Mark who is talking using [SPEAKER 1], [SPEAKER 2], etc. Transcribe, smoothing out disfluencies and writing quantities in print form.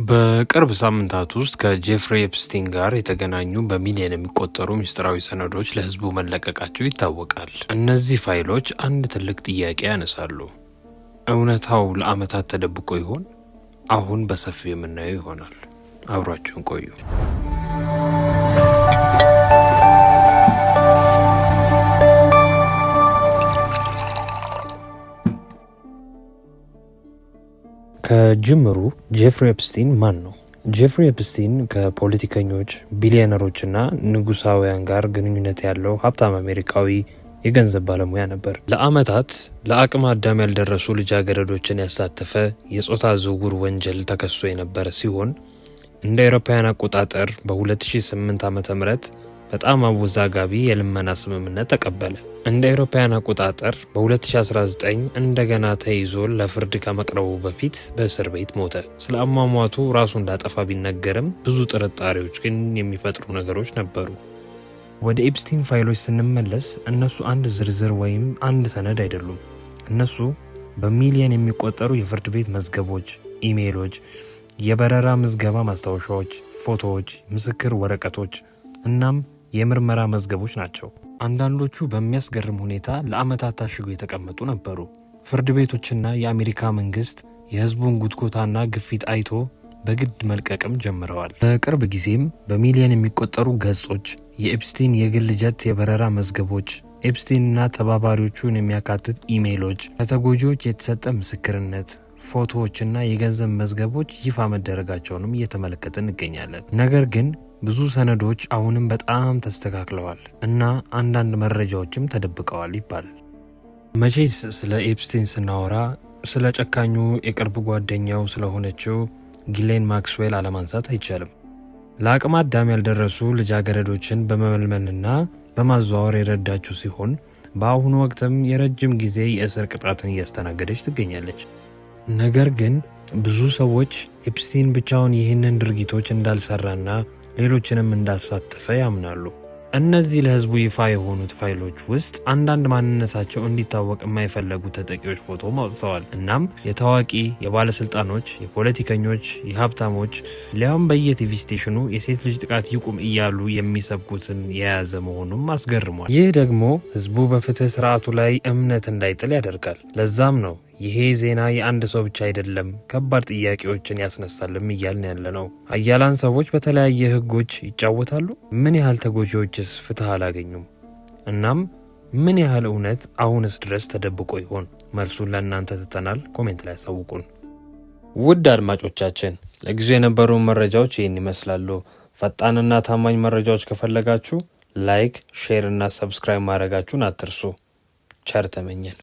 [SPEAKER 1] በቅርብ ሳምንታት ውስጥ ከጄፍሪ ኤፕስቲን ጋር የተገናኙ በሚሊዮን የሚቆጠሩ ምስጢራዊ ሰነዶች ለሕዝቡ መለቀቃቸው ይታወቃል። እነዚህ ፋይሎች አንድ ትልቅ ጥያቄ ያነሳሉ። እውነታው ለዓመታት ተደብቆ ይሆን? አሁን በሰፊው የምናየው ይሆናል። አብራችሁን ቆዩ። ከጅምሩ ጄፍሪ ኤፕስቲን ማን ነው? ጄፍሪ ኤፕስቲን ከፖለቲከኞች፣ ቢሊዮነሮችና ንጉሳውያን ጋር ግንኙነት ያለው ሀብታም አሜሪካዊ የገንዘብ ባለሙያ ነበር። ለዓመታት ለአቅመ አዳም ያልደረሱ ልጃገረዶችን ያሳተፈ የጾታ ዝውውር ወንጀል ተከሶ የነበረ ሲሆን እንደ አውሮፓውያን አቆጣጠር በ2008 ዓ.ም በጣም አወዛጋቢ የልመና ስምምነት ተቀበለ። እንደ አውሮፓውያን አቆጣጠር በ2019 እንደገና ተይዞ ለፍርድ ከመቅረቡ በፊት በእስር ቤት ሞተ። ስለ አሟሟቱ ራሱ እንዳጠፋ ቢነገርም ብዙ ጥርጣሬዎች ግን የሚፈጥሩ ነገሮች ነበሩ። ወደ ኤፕስቲን ፋይሎች ስንመለስ እነሱ አንድ ዝርዝር ወይም አንድ ሰነድ አይደሉም። እነሱ በሚሊዮን የሚቆጠሩ የፍርድ ቤት መዝገቦች፣ ኢሜይሎች፣ የበረራ ምዝገባ ማስታወሻዎች፣ ፎቶዎች፣ ምስክር ወረቀቶች እናም የምርመራ መዝገቦች ናቸው። አንዳንዶቹ በሚያስገርም ሁኔታ ለዓመታት ታሽገው የተቀመጡ ነበሩ። ፍርድ ቤቶችና የአሜሪካ መንግስት የህዝቡን ጉትጎታና ግፊት አይቶ በግድ መልቀቅም ጀምረዋል። በቅርብ ጊዜም በሚሊዮን የሚቆጠሩ ገጾች፣ የኤፕስቲን የግል ጀት የበረራ መዝገቦች፣ ኤፕስቲንና ተባባሪዎቹን የሚያካትት ኢሜይሎች፣ ከተጎጂዎች የተሰጠ ምስክርነት፣ ፎቶዎችና የገንዘብ መዝገቦች ይፋ መደረጋቸውንም እየተመለከትን እንገኛለን። ነገር ግን ብዙ ሰነዶች አሁንም በጣም ተስተካክለዋል እና አንዳንድ መረጃዎችም ተደብቀዋል ይባላል። መቼስ ስለ ኤፕስቲን ስናወራ ስለ ጨካኙ የቅርብ ጓደኛው ስለሆነችው ጊሌን ማክስዌል አለማንሳት አይቻልም። ለአቅመ አዳም ያልደረሱ ልጃገረዶችን በመመልመልና በማዘዋወር የረዳችው ሲሆን በአሁኑ ወቅትም የረጅም ጊዜ የእስር ቅጣትን እያስተናገደች ትገኛለች። ነገር ግን ብዙ ሰዎች ኤፕስቲን ብቻውን ይህንን ድርጊቶች እንዳልሰራና ሌሎችንም እንዳሳተፈ ያምናሉ። እነዚህ ለህዝቡ ይፋ የሆኑት ፋይሎች ውስጥ አንዳንድ ማንነታቸው እንዲታወቅ የማይፈለጉ ተጠቂዎች ፎቶ አውጥተዋል። እናም የታዋቂ የባለስልጣኖች፣ የፖለቲከኞች፣ የሀብታሞች ሊያውም በየቲቪ ስቴሽኑ የሴት ልጅ ጥቃት ይቁም እያሉ የሚሰብኩትን የያዘ መሆኑም አስገርሟል። ይህ ደግሞ ህዝቡ በፍትህ ስርዓቱ ላይ እምነት እንዳይጥል ያደርጋል። ለዛም ነው ይሄ ዜና የአንድ ሰው ብቻ አይደለም፣ ከባድ ጥያቄዎችን ያስነሳልም እያልን ያለ ነው። ኃያላን ሰዎች በተለያየ ህጎች ይጫወታሉ። ምን ያህል ተጎጂዎችስ ፍትህ አላገኙም? እናም ምን ያህል እውነት አሁንስ ድረስ ተደብቆ ይሆን? መልሱን ለእናንተ ትተናል። ኮሜንት ላይ ያሳውቁን። ውድ አድማጮቻችን ለጊዜው የነበሩ መረጃዎች ይህን ይመስላሉ። ፈጣንና ታማኝ መረጃዎች ከፈለጋችሁ ላይክ፣ ሼር እና ሰብስክራይብ ማድረጋችሁን አትርሱ። ቸር ተመኘን።